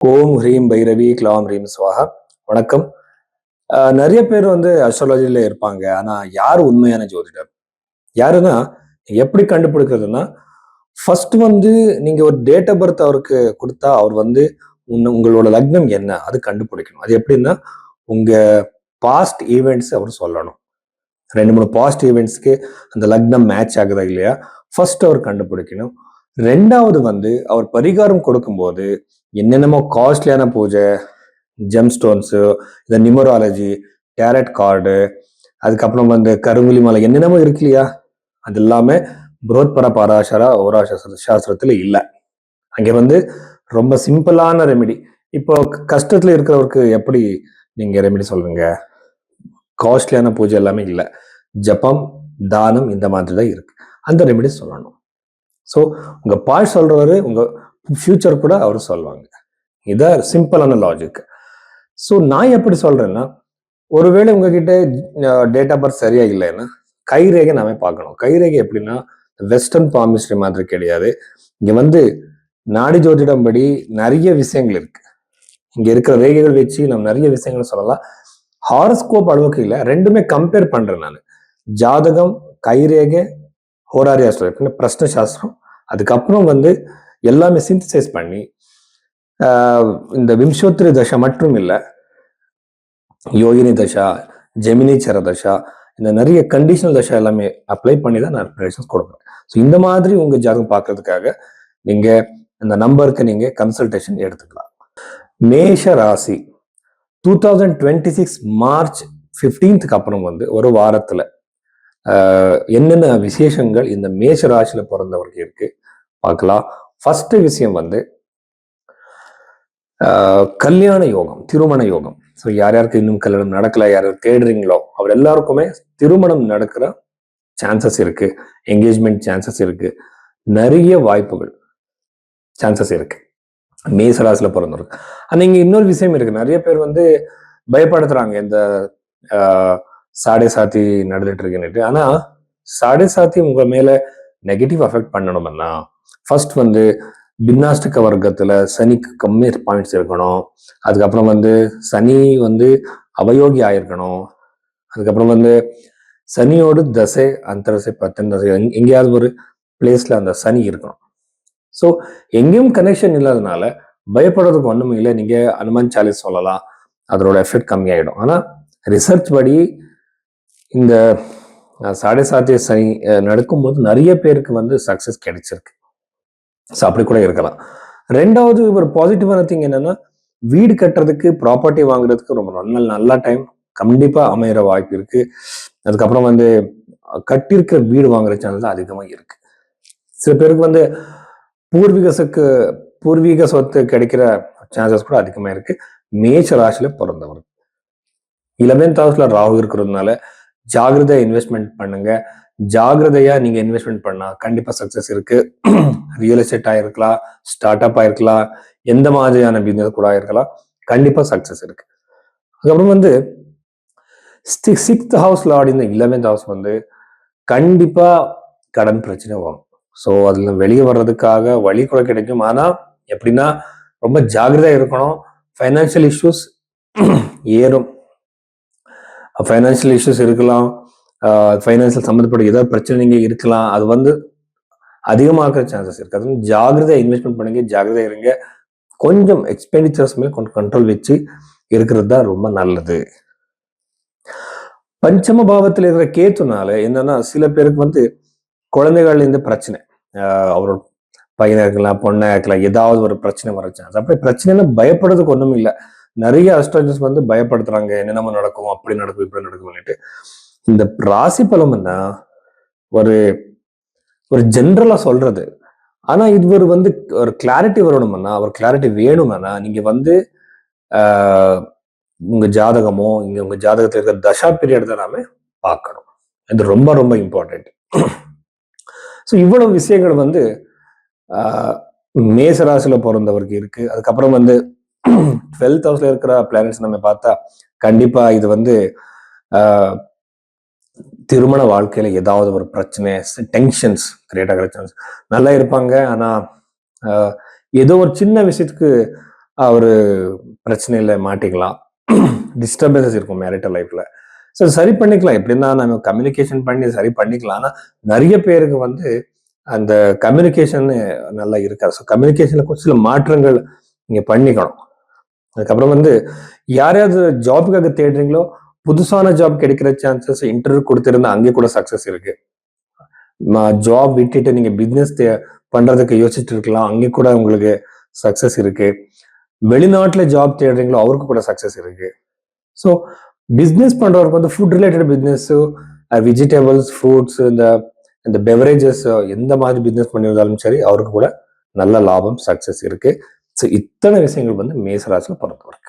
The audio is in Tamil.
ஓம் ஹ்ரீம் பைரவி க்லாம் ஹ்ரீம் ஸ்வாஹா. வணக்கம். நிறைய பேர் வந்து அஸ்ட்ராலஜில இருப்பாங்க. ஆனா யார் உண்மையான ஜோதிடர்? யாருன்னா எப்படி கண்டுபிடிக்கிறதுன்னா, ஃபர்ஸ்ட் வந்து நீங்க ஒரு டேட் ஆஃப் பர்த் அவருக்கு கொடுத்தா அவர் வந்து உங்களோட லக்னம் என்ன அது கண்டுபிடிக்கணும். அது எப்படின்னா உங்க பாஸ்ட் ஈவெண்ட்ஸ் அவர் சொல்லணும். 2 3 பாஸ்ட் ஈவெண்ட்ஸ்க்கு அந்த லக்னம் மேட்ச் ஆகுதா இல்லையா ஃபர்ஸ்ட் அவர் கண்டுபிடிக்கணும். ரெண்டாவது வந்து அவர் பரிகாரம் கொடுக்கும்போது என்னென்னமோ காஸ்ட்லியான பூஜை, ஜெம் ஸ்டோன்ஸு, இந்த நியூமராலஜி, டேரட் கார்டு, அதுக்கப்புறம் வந்து கருங்குலி மலை என்னென்னமோ இருக்கு இல்லையா, அது எல்லாமே புரோத்பர பராசரா ஓரா சாஸ்திரத்துல இல்லை. அங்கே வந்து ரொம்ப சிம்பிளான ரெமெடி. இப்போ கஷ்டத்துல இருக்கிறவருக்கு எப்படி நீங்க ரெமெடி சொல்றீங்க? காஸ்ட்லியான பூஜை எல்லாமே இல்லை. ஜபம், தானம் இந்த மாதிரி தான் இருக்கு. அந்த ரெமெடி சொல்லணும். ஸோ உங்க பாய் சொல்றவரு உங்க ஃபியூச்சர் கூட அவர் சொல்லுவாங்க. இதான் சிம்பிளான லாஜிக். ஸோ நான் எப்படி சொல்றேன்னா, ஒருவேளை உங்ககிட்ட டேட் ஆஃப் பர்த் சரியா இல்லைன்னா கைரேகை நாம பார்க்கணும். கைரேகை எப்படின்னா வெஸ்டர்ன் பாமிஸ்ட்ரி மாதிரி கிடையாது. இங்க வந்து நாடி ஜோதிடம் படி நிறைய விஷயங்கள் இருக்கு. இங்க இருக்கிற ரேகைகள் வச்சு நம்ம நிறைய விஷயங்கள் சொல்லலாம். ஹாரோஸ்கோப் அளவுக்கு இல்லை, ரெண்டுமே கம்பேர் பண்றேன் நான். ஜாதகம், கைரேகை, ஹோராரி ஆஸ்ட்ராலஜி, பிரஷ்ன சாஸ்திரம், அதுக்கப்புறம் வந்து எல்லாமே சிந்தசைஸ் பண்ணி இந்த விம்சோத்திரி தசை மட்டும் இல்லை, யோகினி தசா, ஜெமினி சர தசா, இந்த நிறைய கண்டிஷனல் தசா எல்லாமே அப்ளை பண்ணி தான் நான் ப்ரெடிக்ஷன்ஸ் கொடுப்பேன். ஸோ இந்த மாதிரி உங்க ஜாதகம் பார்க்கறதுக்காக நீங்க இந்த நம்பருக்கு நீங்க கன்சல்டேஷன் எடுத்துக்கலாம். மேஷ ராசி 2026 மார்ச் 15க்கு அப்புறம் வந்து ஒரு வாரத்துல என்னென்ன விசேஷங்கள் இந்த மேஷ ராசியில பிறந்தவருக்கு இருக்கு பார்க்கலாம். ஃபர்ஸ்ட் விஷயம் வந்து கல்யாண யோகம், திருமண யோகம். ஸோ யார் யாருக்கு இன்னும் கல்யாணம் நடக்கல, யார் யார் தேடுறீங்களோ அவர் எல்லாருக்குமே திருமணம் நடக்கிற சான்சஸ் இருக்கு, என்கேஜ்மெண்ட் சான்சஸ் இருக்கு, நிறைய வாய்ப்புகள் சான்சஸ் இருக்கு மேசராசில பிறந்தவருக்கு. ஆனா இங்க இன்னொரு விஷயம் இருக்கு. நிறைய பேர் வந்து பயப்படுத்துறாங்க இந்த சாடை சாத்தி நடந்துட்டு இருக்குன்னுட்டு. ஆனா சாடை சாத்தி உங்க மேல நெகட்டிவ் அஃபெக்ட் பண்ணணும்னா ஃபர்ஸ்ட் வந்து பின்னாஷ்டக வர்க்கத்துல சனிக்கு கம்மி பாயிண்ட்ஸ் இருக்கணும். அதுக்கப்புறம் வந்து சனி வந்து அவயோகி ஆயிருக்கணும். அதுக்கப்புறம் வந்து சனியோடு தசை அந்தரசை 10 தசை எங்கேயாவது ஒரு பிளேஸ்ல அந்த சனி இருக்கணும். ஸோ எங்கேயும் கனெக்ஷன் இல்லாதனால பயப்படுறதுக்கு ஒண்ணுமே இல்லை. நீங்க அனுமான் சாலிஸ் சொல்லலாம், அதோட எஃபெக்ட் கம்மியாயிடும். ஆனா ரிசர்ச் படி இந்த சாடை சாத்திய சனி நடக்கும்போது நிறைய பேருக்கு வந்து சக்சஸ் கிடைச்சிருக்கு. ஸோ அப்படி கூட இருக்கலாம். ரெண்டாவது ஒரு பாசிட்டிவான திங் என்னன்னா, வீடு கட்டுறதுக்கு, ப்ராப்பர்ட்டி வாங்குறதுக்கு ரொம்ப நல்ல டைம் கண்டிப்பா அமையிற வாய்ப்பு இருக்கு. அதுக்கப்புறம் வந்து கட்டியிருக்கிற வீடு வாங்குற சான்ஸ் அதிகமா இருக்கு. சில பேருக்கு வந்து பூர்வீக சொத்து கிடைக்கிற சான்சஸ் கூட அதிகமா இருக்கு. மேஷ ராசியில பிறந்தவர் 11th ஹவுஸ்ல ராகு இருக்கிறதுனால ஜாகிரதையா இன்வெஸ்ட்மெண்ட் பண்ணுங்க. ஜாகிரதையா நீங்க இன்வெஸ்ட்மெண்ட் பண்ணா கண்டிப்பா சக்சஸ் இருக்கு. ரியல் எஸ்டேட் ஆயிருக்கலாம், ஸ்டார்ட் அப் ஆயிருக்கலாம், எந்த மாதிரியான பிசினஸ் கூட ஆயிருக்கலாம், கண்டிப்பா சக்சஸ் இருக்கு. அதுக்கப்புறம் வந்து 6th ஹவுஸ் லார்ட் இந்த 11th ஹவுஸ் வந்து கண்டிப்பா கடன் பிரச்சனை வரும். ஸோ அதுல வெளியே வர்றதுக்காக வழி கூட கிடைக்கும். ஆனா எப்படின்னா ரொம்ப ஜாகிரதையா இருக்கணும். ஃபைனான்சியல் இஷ்யூஸ் ஏறும். ஃபைனான்சியல் இஷ்யூஸ் இருக்கலாம், ஃபைனான்சியல் சம்மந்தப்பட்ட ஏதாவது பிரச்சனை நீங்க இருக்கலாம். அது வந்து அதிகமாக்குற சான்சஸ் இருக்கு. அது வந்து ஜாகிரதையா இன்வெஸ்ட்மெண்ட் பண்ணுங்க, ஜாகிரதையா இருங்க. கொஞ்சம் எக்ஸ்பெண்டிச்சர்ஸ் மேலே கொஞ்சம் கண்ட்ரோல் வச்சு இருக்கிறது தான் ரொம்ப நல்லது. பஞ்சம பாவத்தில் இருக்கிற கேத்துனால என்னன்னா சில பேருக்கு வந்து குழந்தைகள் இந்த பிரச்சனை, அவரோட பையனா இருக்கலாம், பொண்ணா இருக்கலாம், ஏதாவது ஒரு பிரச்சனை வர சான்ஸ். அப்படி பிரச்சனைன்னு பயப்படுறதுக்கு ஒண்ணும் இல்லை. நிறைய அஸ்ட்ராலஜர்ஸ் வந்து பயப்படுத்துறாங்க, என்னென்னமோ நடக்கும், அப்படி நடக்கும், இப்படி நடக்கும்னுட்டு. இந்த ராசி பலம்னா ஒரு ஒரு ஜென்ரலா சொல்றது. ஆனா இது வந்து ஒரு கிளாரிட்டி வரணும்னா, ஒரு கிளாரிட்டி வேணும்னா நீங்க வந்து உங்க ஜாதகமோ இங்க உங்க ஜாதகத்துல இருக்கிற தசா பீரியட் தான் நாம பார்க்கணும். இது ரொம்ப ரொம்ப இம்பார்ட்டன்ட். ஸோ இவ்வளவு விஷயங்கள் வந்து மேசராசில பிறந்தவருக்கு இருக்கு. அதுக்கப்புறம் வந்து 12th ஹவுஸ்ல இருக்கிற பிளானட்ஸ் நம்ம பார்த்தா கண்டிப்பா இது வந்து திருமண வாழ்க்கையில ஏதாவது ஒரு பிரச்சனை, டென்ஷன்ஸ் கிரியேட் ஆகிற சான்ஸ். நல்லா இருப்பாங்க, ஆனா ஏதோ ஒரு சின்ன விஷயத்துக்கு ஒரு பிரச்சனையில மாட்டிக்கலாம். டிஸ்டர்பன்சஸ் இருக்கும் மேரிட்டல் லைஃப்ல. ஸோ சரி பண்ணிக்கலாம். எப்படின்னா நம்ம கம்யூனிகேஷன் பண்ணி சரி பண்ணிக்கலாம். ஆனா நிறைய பேருக்கு வந்து அந்த கம்யூனிகேஷன் நல்லா இருக்காது. ஸோ கம்யூனிகேஷன்ல கொஞ்சம் சில மாற்றங்கள் நீங்க பண்ணிக்கணும். அதுக்கப்புறம் வந்து யாரையாவது ஜாபுக்காக தேடுறீங்களோ, புதுசான ஜாப் கிடைக்கிற சான்சஸ் இன்டர்வியூ கொடுத்திருந்தா அங்கே கூட சக்சஸ் இருக்கு. ஜாப் விட்டுட்டு நீங்க பிசினஸ் பண்றதுக்கு யோசிச்சுட்டு இருக்கலாம். அங்கே கூட உங்களுக்கு சக்சஸ் இருக்கு. வெளிநாட்டுல ஜாப் தேடுறீங்களோ அவருக்கு கூட சக்சஸ் இருக்கு. ஸோ பிஸ்னஸ் பண்றவருக்கு வந்து food related business, vegetables, fruits, இந்த இந்த பெவரேஜஸ் எந்த மாதிரி பிஸ்னஸ் பண்ணியிருந்தாலும் சரி அவருக்கு கூட நல்ல லாபம் சக்சஸ் இருக்கு. ஸோ இத்தனை விஷயங்கள் வந்து மேசராசில பொறுத்தவரைக்கும்.